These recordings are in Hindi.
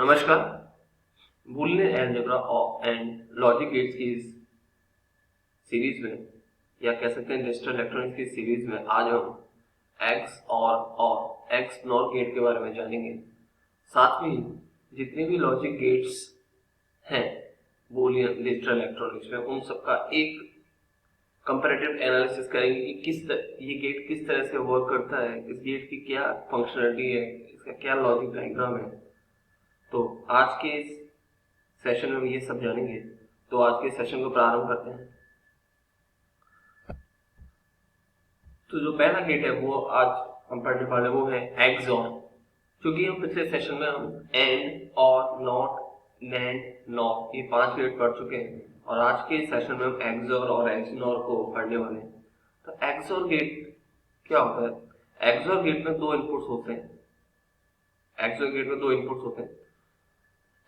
नमस्कार। Boolean algebra and logic gates की इस सीरीज में या कह सकते हैं डिजिटल इलेक्ट्रॉनिक्स की सीरीज में आज हम एक्स और एक्स नॉर गेट के बारे में जानेंगे। साथ में जितने भी लॉजिक गेट्स हैं बूलियन डिजिटल इलेक्ट्रॉनिक्स में उन सबका एक कंपैरेटिव एनालिसिस करेंगे कि ये गेट किस तरह से वर्क करता है, इस गेट की क्या फंक्शनलिटी है, इसका क्या लॉजिक डायग्राम है। तो आज के इस सेशन में हम ये सब जानेंगे। तो आज के सेशन को प्रारंभ करते हैं। तो जो पहला गेट है वो आज हम पढ़ने वाले वो है एक्सऑर। क्योंकि हम पिछले सेशन में हम एंड और नॉट नैंड नॉर ये 5 गेट पढ़ चुके हैं और आज के सेशन में हम एक्सऑर और एक्सनॉर को पढ़ने वाले हैं। तो एक्सऑर गेट क्या होता है? एक्सऑर गेट में दो इनपुट्स होते हैं।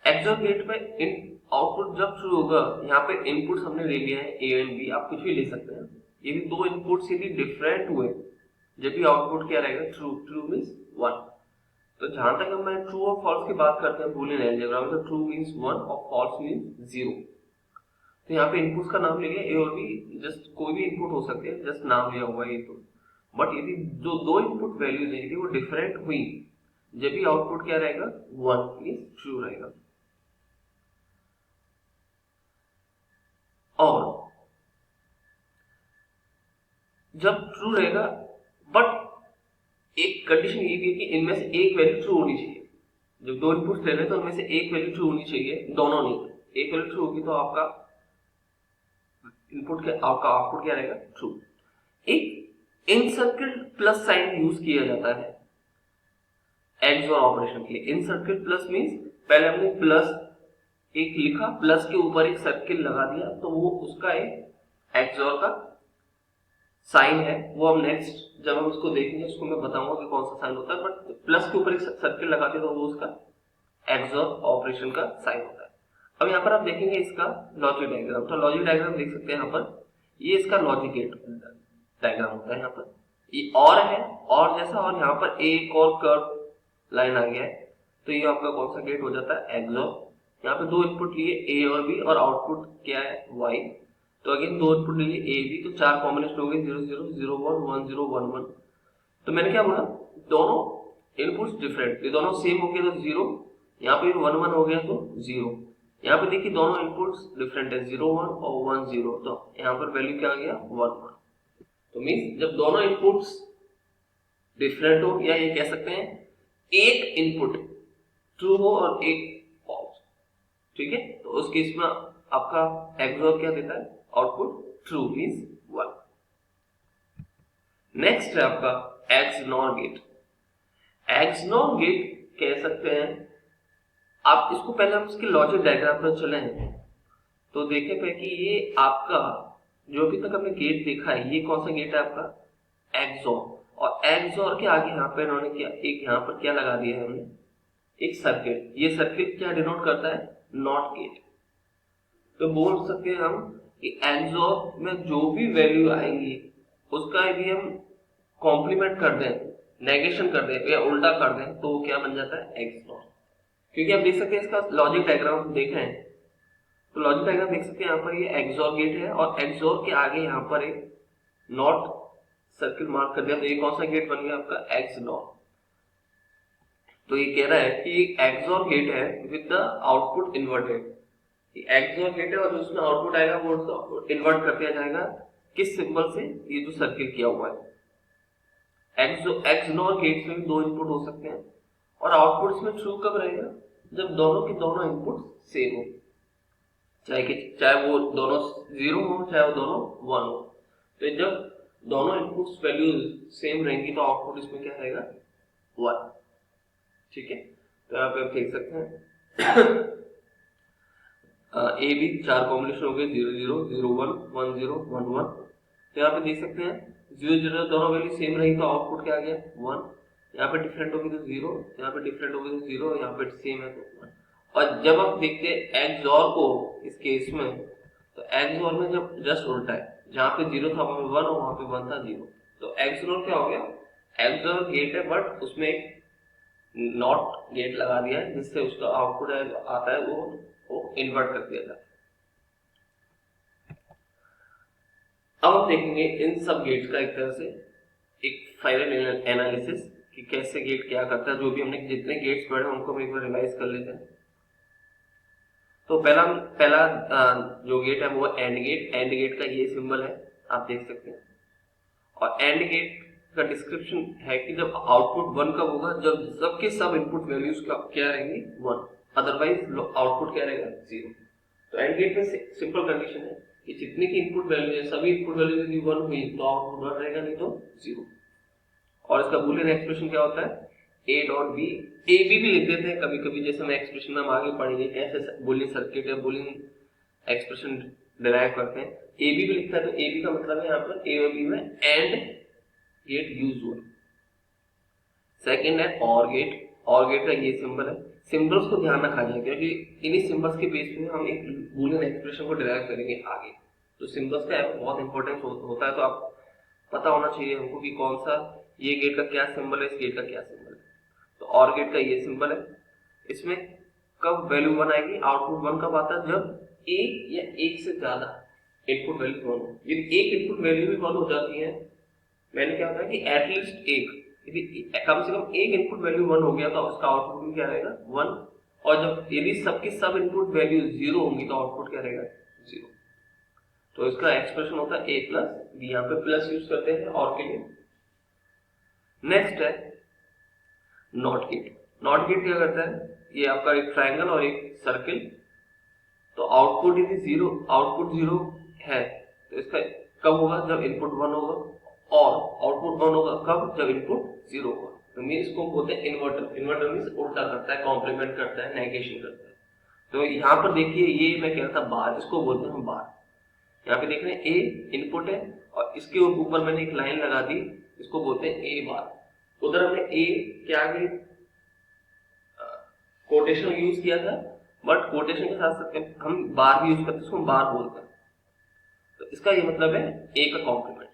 एक्सऑर गेट में इन आउटपुट जब शुरू होगा, यहाँ पे इनपुट्स हमने ले लिया है ए एंड बी, आप कुछ भी ले सकते हैं। यदि दो इनपुट्स यदि डिफरेंट हुए जब भी आउटपुट क्या रहेगा? True means 1। तो जहां तक हम ट्रू और फॉल्स की बात करते हैं बूलियन अलजेब्रा में, तो ट्रू मीन्स 1 और फॉल्स मीन्स 0। तो यहाँ पे इनपुट्स का नाम ले लिया ए और बी, जस्ट कोई भी इनपुट हो सकते हैं, जस्ट नाम लिया हुआ है ये तो। बट यदि जो दो इनपुट वैल्यूज है यदि वो डिफरेंट हुई जब भी आउटपुट क्या रहेगा? 1 मीन्स ट्रू रहेगा। और जब ट्रू रहेगा बट एक कंडीशन ये भी है कि इनमें से एक वैल्यू ट्रू होनी चाहिए। जब दो इनपुट्स ले रहे हैं तो उनमें से एक वैल्यू ट्रू होनी चाहिए, दोनों नहीं। एक वैल्यू ट्रू होगी तो आपका आउटपुट क्या रहेगा? ट्रू। एक इनसर्किल्ड प्लस साइन यूज किया जाता है एक्सऑर ऑपरेशन के लिए। इनसर्किल्ड प्लस मींस पहले हमने प्लस एक लिखा, प्लस के ऊपर एक सर्किल लगा दिया, तो वो उसका एक एक्सऑर का साइन है। वो हम नेक्स्ट जब हम उसको देखेंगे उसको मैं बताऊंगा कि कौन सा साइन होता है। बट प्लस के ऊपर एक सर्किल लगा दिया तो वो उसका एक्सऑर ऑपरेशन का साइन होता है। अब यहाँ पर आप देखेंगे इसका लॉजिक डायग्राम। तो लॉजिक डायग्राम देख सकते हैं यहाँ पर, ये इसका लॉजिक गेट डायग्राम होता है। यहाँ पर ये और है और जैसा, और यहाँ पर एक और कर्व लाइन आ गया है, तो ये आपका कौन सा गेट हो जाता है? एक्सऑर। यहाँ पे दो इनपुट लिए ए और बी और आउटपुट क्या है? वाई। तो अगेन दो इनपुट लिए ए बी, तो 4 कॉम्बिनेशन हो गए 0 0 0 1 1 0 1 1। तो मैंने क्या बोला? दोनों इनपुट्स डिफरेंट, ये दोनों सेम हो गए तो 0, यहाँ पे 1 1 हो गया तो 0। यहाँ पे देखिए दोनों इनपुट्स डिफरेंट है, 0 1 और 1 0, तो यहाँ पर वैल्यू क्या आ गया? 1 1। तो मीन्स जब दोनों इनपुट्स डिफरेंट हो, या ये कह सकते हैं एक इनपुट ट्रू हो और एक फॉल्स, ठीक है, तो उस केस में आपका एक्सऑर क्या देता है? Output true means 1। नेक्स्ट है आपका एक्सनॉर गेट। एक्सनॉर गेट कह सकते हैं आप इसको, पहले हम इसके लॉजिक डायग्राम पर चले हैं तो देखे पे कि ये आपका जो अभी तक हमने गेट देखा है, ये कौन सा गेट है आपका? एक्सऑर। और एक्सऑर के आगे यहाँ पे इन्होंने क्या एक यहाँ पर क्या लगा दिया है हमने? एक सर्किट। ये सर्किट क्या डिनोट करता है? Not gate. तो बोल सकते हैं हम कि एक्सऑर में जो भी वैल्यू आएंगी उसका यदि हम कॉम्प्लीमेंट कर दें, नेगेशन कर दें या उल्टा कर दें तो वो क्या बन जाता है? एक्सऑर। क्योंकि आप देख सकते हैं इसका लॉजिक डायग्राम देख रहे हैं, तो लॉजिक डायग्राम देख सकते हैं यहाँ पर ये एक्सऑर गेट है और एक्सऑर के आगे यहाँ पर एक नॉट सर्किल मार्क कर दिया, तो ये कौन सा गेट बन गया आपका? एक्सनॉर। तो ये कह रहा है कि एक्सऑर गेट है with the output inverted. XOR gate है और उसमें आउटपुट आएगा वो इन्वर्ट कर दिया जाएगा किस सिंबल से? ये जो सर्किल किया हुआ है। एक्सनॉर गेट में भी दो इनपुट हो सकते हैं और आउटपुट इसमें ट्रू कब रहेगा? जब दोनों के दोनों इनपुट सेम हो, चाहे वो दोनों 0 हो चाहे वो दोनों 1 हो। तो जब दोनों इनपुट्स वैल्यूज सेम रहेंगी तो आउटपुट इसमें क्या रहेगा? 1, ठीक है। तो यहाँ पे आप देख सकते हैं ए बी 4 कॉम्बिनेशन हो गए 0 0 0 1 1 0 1 1। तो यहाँ पे देख सकते हैं 0 0 दोनों वैल्यू सेम रही तो आउटपुट क्या आ गया? 1। यहाँ पे डिफरेंट होगी तो 0, यहाँ पे डिफरेंट होगी तो 0, यहाँ पे सेम है तो 1। और जब आप देखते हैं एक्सऑर को इस केस में, तो एक्सऑर में जब जस्ट उल्टा है, जहाँ पे 0 था वहां पे 1 और वहां पे 1 था 0। तो एक्सऑर क्या हो गया? एक्सऑर गेट है बट उसमें एक नॉट गेट लगा दिया है जिससे उसका आउटपुट आता है वो इन्वर्ट कर दिया जाता है। अब हम देखेंगे इन सब गेट्स का एक तरह से एक फाइनल एनालिसिस कि कैसे गेट क्या करता है। जो भी हमने जितने गेट्स पढ़े उनको हम एक बार रिवाइज कर लेते हैं। तो पहला जो गेट है वो एंड गेट। एंड गेट का ये सिंबल है, आप देख सकते हैं। और एंड गेट का डिस्क्रिप्शन है कि जब आउटपुट 1 कब होगा, जब सबके सब इनपुट वैल्यूज क्या रहेंगी 1, अदरवाइज आउटपुट क्या रहेगा 0। तो एंड गेट में सिंपल कंडीशन है कि जितने की इनपुट वैल्यू है सभी इनपुट वैल्यू यदि 1 हुई तो आउटपुट 1 रहेगा, नहीं तो 0। और इसका बूलियन एक्सप्रेशन क्या होता है, A dot B. A B भी लिख देते हैं कभी कभी, जैसे हम एक्सप्रेशन में हम आगे पढ़ेंगे कैसे बूलियन सर्किट या बूलियन एक्सप्रेशन डिराइव करते हैं। ए बी भी लिखता है, तो ए बी का मतलब है यहाँ पर ए और बी में एंड गेट यूज हुआ। सेकेंड है और गेट। और गेट का ये सिंबल है। सिंबल्स को ध्यान रखा जाए क्योंकि इन्हीं सिंबल्स के बेस पे हम एक बूलियन एक्सप्रेशन को डिराइव करेंगे आगे। तो सिंबल्स का बहुत इंपॉर्टेंस होता है, तो आप पता होना चाहिए हमको कि कौन सा ये गेट का क्या सिंबल है, इस गेट का क्या सिंबल है। तो और गेट का ये सिंबल है। इसमें कब वैल्यू 1 आएगी, आउटपुट 1 कब आता है, जब एक या एक से ज्यादा इनपुट वैल्यू 1 हो। यदि एक इनपुट वैल्यू भी 1 हो जाती है, मैंने क्या होता है कि एटलीस्ट एक, यदि कम से कम एक इनपुट वैल्यू 1 हो गया तो उसका आउटपुट भी क्या रहेगा 1। और जब यदि सबकी सब इनपुट वैल्यू 0 होंगी तो आउटपुट क्या रहेगा 0। तो इसका एक्सप्रेशन होता है a प्लस बी। यहाँ पे प्लस यूज करते हैं और के लिए। नेक्स्ट है नॉट गेट। नॉट गेट क्या करता है, ये आपका एक ट्रायंगल और एक सर्किल। तो आउटपुट यदि 0 है तो इसका कब होगा, जब इनपुट 1 होगा। और आउटपुट 1 होगा कब, जब इनपुट 0 होगा। तो मीन इसको बोलते हैं इन्वर्टर। इन्वर्टर मीन्स उल्टा करता है, कॉम्प्लीमेंट करता है, नेगेशन करता है। तो यहाँ पर देखिए ये मैं कह रहा था बार, इसको बोलते हैं बार। यहाँ पे देख रहे हैं ए इनपुट है और इसके ऊपर मैंने एक लाइन लगा दी, इसको बोलते हैं ए बार। उधर हमने ए के आगे कोटेशन यूज किया था, बट कोटेशन के साथ साथ हम बार भी यूज करते हैं, इसको हम बार बोलते हैं। तो इसका ये मतलब है ए का कॉम्प्लीमेंट।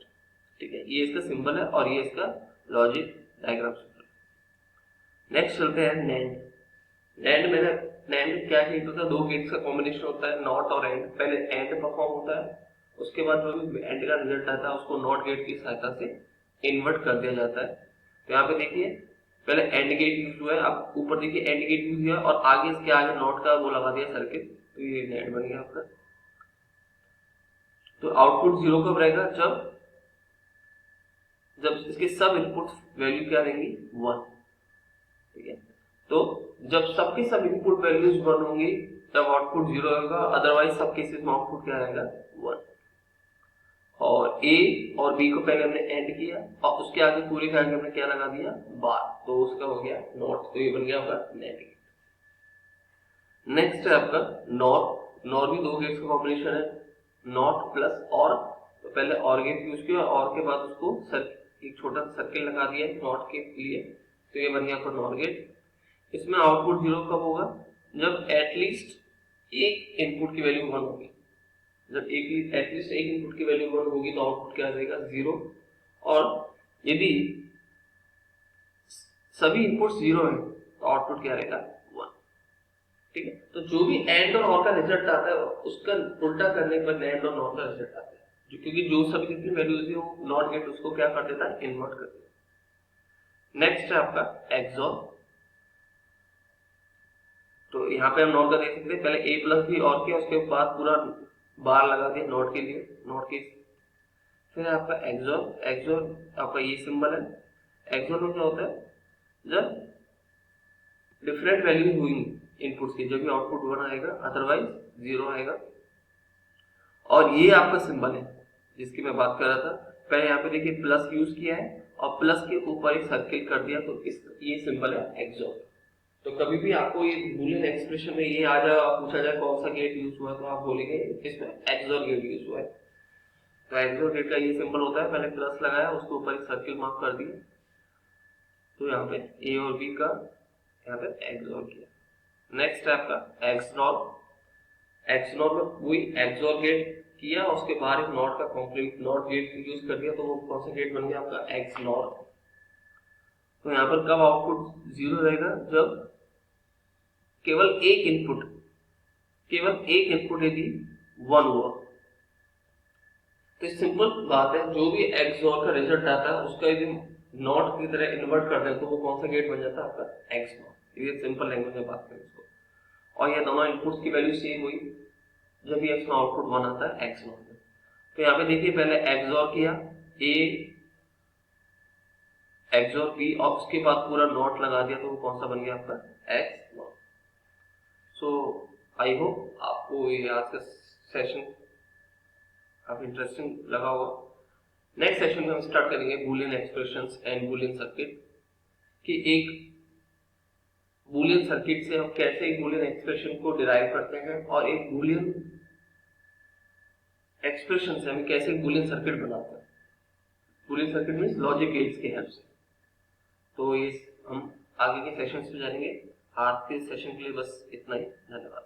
ठीक है, ये इसका सिंबल है और ये इसका लॉजिक डायग्राम सिंबल। नेक्स्ट चलते हैं नैंड। नैंड क्या चीज होता है, दो गेट्स का कॉम्बिनेशन होता है, नॉट और एंड। पहले एंड परफॉर्म होता है, उसके बाद जो भी एंड का रिजल्ट आता है उसको नॉट गेट की सहायता से इन्वर्ट कर दिया जाता है। तो यहाँ पे देखिए पहले एंड गेट यूज हुआ है, अब ऊपर देखिए एंड गेट यूज हुआ और आगे इसके आगे नॉट का वो लगा दिया सर्किट। तो ये नैंड बन गया आपका। तो आउटपुट 0 कब रहेगा, जब इसके सब इनपुट वैल्यू क्या रहेंगी 1। ठीक है, तो जब सबके सब इनपुट वैल्यूज 1 होंगी तब आउटपुट 0 होगा, अदरवाइज सब केसेस में आउटपुट क्या रहेगा 1। और ए और बी को पहले हमने एंड किया और उसके आगे पूरे के आगे हमने क्या लगा दिया बार, तो उसका हो गया नॉट। तो ये बन गया आपका नेट गेट। नेक्स्ट है आपका नॉर। नॉर भी दो गेट्स का कॉम्बिनेशन है, नॉट प्लस और। तो पहले और गेट यूज किया और के बाद उसको एक छोटा सर्किल लगा दिया नॉट के लिए, तो ये बन गया आपका नॉर गेट। इसमें आउटपुट 0 कब होगा, जब एटलीस्ट एक इनपुट की वैल्यू 1 होगी। जब एटलीस्ट एक इनपुट की वैल्यू 1 होगी तो आउटपुट क्या रहेगा 0। और यदि सभी इनपुट 0 है तो आउटपुट क्या रहेगा 1। ठीक है, तो जो भी एंड और नॉर का रिजल्ट आता है उसका उल्टा करने पर एंड और नॉर का रिजल्ट आता है, क्योंकि जो सभी जितनी वैल्यूज है वो नॉट गेट उसको क्या कर देता है, इन्वर्ट कर देता है। नेक्स्ट है आपका एक्सॉर। तो यहाँ पे हम नॉट का देख सकते हैं, पहले ए प्लस बी और किया, उसके बाद पूरा बार लगा दिया नॉट के लिए, नॉट के। फिर है आपका एक्सॉर। एक्सॉर आपका ये सिंबल है। एक्सॉर में क्या होता है, जब डिफरेंट वैल्यूज हुई इनपुट्स की, जब भी आउटपुट 1 आएगा अदरवाइज 0 आएगा। और ये आपका सिंबल है जिसकी मैं बात कर रहा था। पहले यहाँ पे देखिए प्लस यूज किया है और प्लस के ऊपर एक सर्किल कर दिया, तो ये सिंबल है एक्सॉर। तो कभी भी आपको ये बूलियन एक्सप्रेशन में ये आ जाए, पूछा जाए कौन सा गेट यूज हुआ, तो आप बोलेंगे इसमें एक्सॉर गेट यूज हुआ है। तो एक्सॉर गेट का ये सिंबल होता है, पहले प्लस लगाया उसके ऊपर एक सर्किल मार्क कर दिया, तो यहाँ पे ए और बी का यहाँ पे एक्सॉर किया। नेक्स्ट है आपका एक्सनॉर। एक्सनॉर में वही एक्सॉर गेट किया, उसके बाहर एक नॉट गेट यूज कर दिया, तो वो कौन सा गेट बन गया आपका एक्सनॉर। तो यहाँ पर कब आउटपुट 0 रहेगा, जब केवल एक इनपुट यदि 1 हुआ। तो सिंपल बात है, जो भी एक्सऑर का रिजल्ट आता है उसका यदि नॉट की तरह इन्वर्ट कर दें तो वो कौन सा गेट बन जाता है आपका एक्स नॉट। ये सिंपल लैंग्वेज में बात करें इसको। और ये दोनों इनपुट्स की वैल्यू सेम हुई, जब भी एक्स में आउटपुट 1 आता है एक्स नॉट में। तो यहाँ पे देखिए पहले एक्सऑर किया ए एक्सऑर बी और उसके बाद पूरा नॉट लगा दिया, तो वो कौन सा बन गया आपका x not. So I hope आपको ये आज का सेशन काफी इंटरेस्टिंग लगा होगा। नेक्स्ट सेशन में हम स्टार्ट करेंगे Boolean expressions and Boolean circuit, कि एक बूलियन सर्किट से हम कैसे एक बूलियन एक्सप्रेशन को डिराइव करते हैं और एक बूलियन एक्सप्रेशन से हम कैसे एक बूलियन सर्किट बनाते हैं। Boolean circuit means logic gates की हेल्प से। तो ये हम आगे के सेशंस में जानेंगे। आज के सेशन के लिए बस इतना ही, धन्यवाद।